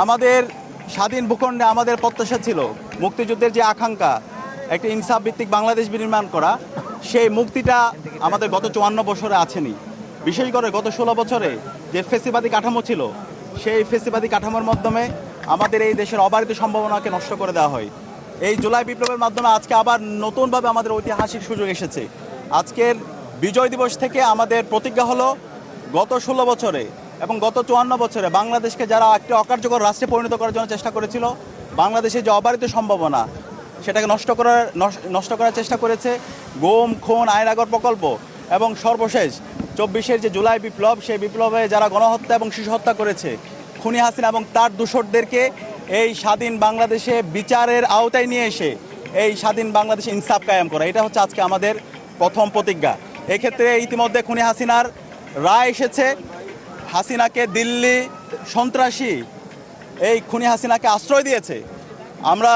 আমাদের স্বাধীন ভূখণ্ডে আমাদের প্রত্যাশা ছিল মুক্তিযুদ্ধের যে আকাঙ্ক্ষা একটা ইনসাফ ভিত্তিক বাংলাদেশ বিনির্মাণ করা, সেই মুক্তিটা আমাদের গত 54 বছরে আসেনি। বিশেষ করে গত 16 বছরে যে ফেসিবাদী কাঠামো ছিল, সেই ফেসিবাদী কাঠামোর মাধ্যমে আমাদের এই দেশের অবারিত সম্ভাবনাকে নষ্ট করে দেওয়া হয়। এই জুলাই বিপ্লবের মাধ্যমে আজকে আবার নতুনভাবে আমাদের ঐতিহাসিক সুযোগ এসেছে। আজকের বিজয় দিবস থেকে আমাদের প্রতিজ্ঞা হলো গত 16 বছরে এবং গত 54 বছরে বাংলাদেশকে যারা একটি অকার্যকর রাষ্ট্রে পরিণত করার জন্য চেষ্টা করেছিল, বাংলাদেশের যে অবারিত সম্ভাবনা সেটাকে নষ্ট করার চেষ্টা করেছে গুম, খুন, আয়নাগর প্রকল্প এবং সর্বশেষ 24-এর যে জুলাই বিপ্লব, সেই বিপ্লবে যারা গণহত্যা এবং শিশু হত্যা করেছে, খুনি হাসিনা এবং তার দূষরদেরকে এই স্বাধীন বাংলাদেশে বিচারের আওতায় নিয়ে এসে এই স্বাধীন বাংলাদেশে ইনসাফ কায়েম করা, এটা হচ্ছে আজকে আমাদের প্রথম প্রতিজ্ঞা। এক্ষেত্রে ইতিমধ্যে খুনি হাসিনার রায় এসেছে। হাসিনাকে দিল্লি সন্ত্রাসী এই খুনি হাসিনাকে আশ্রয় দিয়েছে। আমরা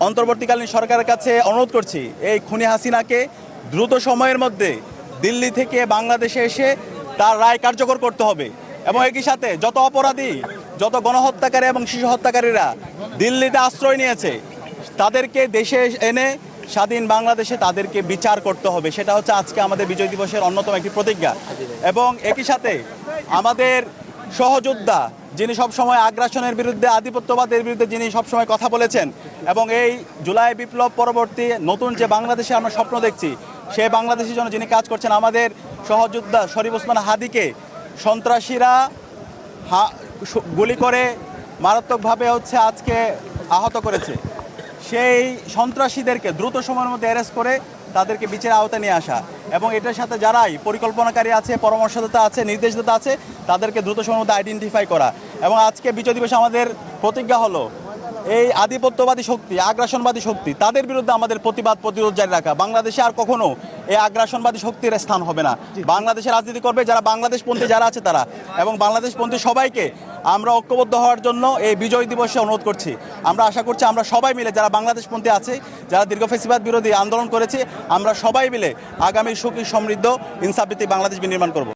অন্তর্বর্তীকালীন সরকারের কাছে অনুরোধ করছি এই খুনি হাসিনাকে দ্রুত সময়ের মধ্যে দিল্লি থেকে বাংলাদেশে এসে তার রায় কার্যকর করতে হবে এবং একই সাথে যত অপরাধী, যত গণহত্যাকারী এবং শিশু হত্যাকারীরা দিল্লিতে আশ্রয় নিয়েছে, তাদেরকে দেশে এনে স্বাধীন বাংলাদেশে তাদেরকে বিচার করতে হবে। সেটা হচ্ছে আজকে আমাদের বিজয় দিবসের অন্যতম একটি প্রতিজ্ঞা। এবং একই সাথে আমাদের সহযোদ্ধা যিনি সবসময় আগ্রাসনের বিরুদ্ধে, আধিপত্যবাদের বিরুদ্ধে যিনি সবসময় কথা বলেছেন এবং এই জুলাই বিপ্লব পরবর্তী নতুন যে বাংলাদেশে আমরা স্বপ্ন দেখছি, সেই বাংলাদেশের জন্য যিনি কাজ করছেন, আমাদের সহযোদ্ধা শরীফ ওসমান হাদিকে সন্ত্রাসীরা গুলি করে মারাত্মকভাবে আজকে আহত করেছে। সেই সন্ত্রাসীদেরকে দ্রুত সময়ের মধ্যে অ্যারেস্ট করে তাদেরকে বিচারের আওতায় নিয়ে আসা এবং এটার সাথে যারাই পরিকল্পনাকারী আছে, পরামর্শদাতা আছে, নির্দেশদাতা আছে, তাদেরকে দ্রুত সময়ের মধ্যে আইডেন্টিফাই করা। এবং আজকে বিজয় দিবসে আমাদের প্রতিজ্ঞা হলো এই আধিপত্যবাদী শক্তি, আগ্রাসনবাদী শক্তি, তাদের বিরুদ্ধে আমাদের প্রতিরোধ জারি রাখা। বাংলাদেশে আর কখনো এই আগ্রাসনবাদী শক্তির স্থান হবে না। বাংলাদেশে রাজনীতি করবে যারা বাংলাদেশপন্থী যারা আছে তারা, এবং বাংলাদেশপন্থী সবাইকে আমরা ঐক্যবদ্ধ হওয়ার জন্য এই বিজয় দিবসে অনুরোধ করছি। আমরা আশা করছি আমরা সবাই মিলে যারা বাংলাদেশপন্থী আছে, যারা দীর্ঘ ফেসিবাদ বিরোধী আন্দোলন করেছে, আমরা সবাই মিলে আগামী সুখী সমৃদ্ধ ইনসাফ ভিত্তিক বাংলাদেশ বিনির্মাণ করব।